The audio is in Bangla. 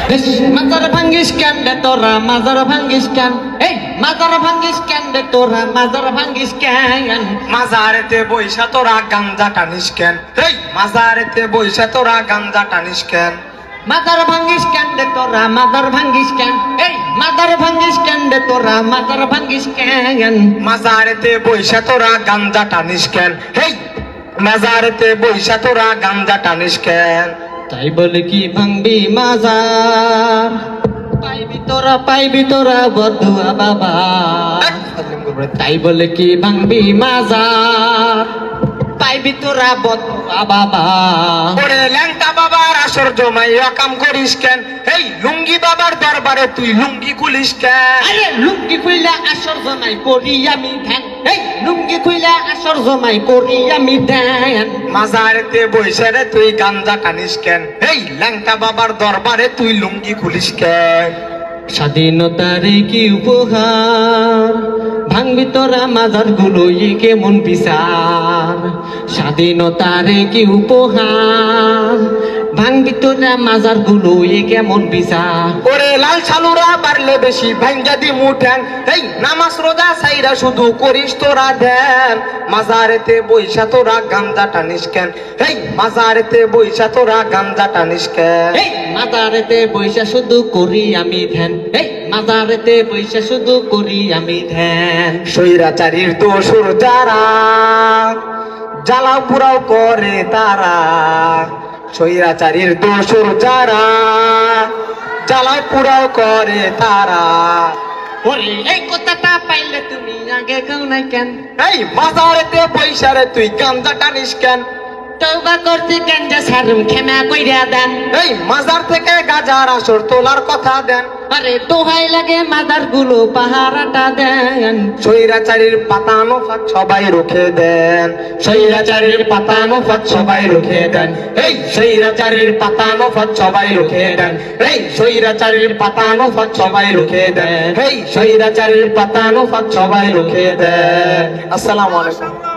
মাজার ভাঙ্গিস কেন রে তোরা মাজার ভাঙ্গিস কেন এই মাজার ভাঙ্গিস কেন রে তোরা মাজার ভাঙ্গিস কেন মাজারেতে বইসা তোরা গাঞ্জা টানিস কেন এই মাজারেতে বইসা তোরা গাঞ্জা টানিস কেন মাজার ভাঙ্গিস কেন রে তোরা মাজার ভাঙ্গিস কেন এই মাজার ভাঙ্গিস কেন রে তোরা মাজার ভাঙ্গিস কেন মাজারেতে বইসা তোরা গাঞ্জা টানিস কেন এই মাজারেতে বইসা তোরা গাঞ্জা টানিস কেন তাই বলে কি ভাঙবি মাজার পাইবি তোরা বদুয়া বাবা তাই বলে কি ভাঙবি মাজার পাইবি তোরা বদুয়া বাবা ওরে ল্যাংটা বাবার আসর জমাইয়া কাম করিস কেন এই লুঙ্গি বাবার দরবারে তুই লুঙ্গি খুলিস কেন আরে লুঙ্গি খুইলা আসর জমাই করি আমি ধ্যান এই লুঙ্গি খুইলা আসর জমাই করি আমি ধ্যান মাজারেতে বইসা রে তুই গাঞ্জা টানিস কেন এই ল্যাংটা বাবার দরবারে তুই লুঙ্গি খুলিস কেন স্বাধীনতার কি উপহার ভাঙবি তোরা মাজার গুলো কেমন বিচার স্বাধীনতার কি উপহার ভাঙবি তোরা মাজার গুলো কেমন বিচার ওরে লাল ছালুরা পারলে বেশি ভাঙ্গা দি মুঠেন এই নামাজ রোজা সাইরা শুধু করিস তোরা ধ্যান মাজারেতে বইসা তোরা গাঞ্জা টানিস কেন এই মাজারেতে বইসা তোরা গাঞ্জা টানিস কেন এই মাজারেতে বইসা শুধু করি আমি ধ্যান এই মাজারেতে বইসা শুধু করি আমি ধ্যান স্বৈরাচারীর দোসর যারা জ্বালাও পুরাও করে তারা স্বৈরাচারীর দোসর যারা জ্বালাও পুরাও করে তারা ওরে এই কথাটা পাইলে তুমি আগে গাও না কেন এই মাজারেতে বইসা রে তুই গাঞ্জা টানিস কেন তওবা করতে গাঞ্জা সারুম ক্ষমা কইরা দেন এই মাজার থেকে গাজার আসর তোলার কথা দেন আরে দোহাই লাগে মাজার গুলো পাহারাটা দেন স্বৈরাচারীর পাতানো ফাঁদ সবাই রুখে দেন স্বৈরাচারীর পাতানো ফাঁদ সবাই রুখে দেন এই স্বৈরাচারীর পাতানো ফাঁদ সবাই রুখে দেন এই স্বৈরাচারীর পাতানো ফাঁদ সবাই রুখে দেন এই স্বৈরাচারীর পাতানো ফাঁদ সবাই রুখে দেন আসসালামু আলাইকুম।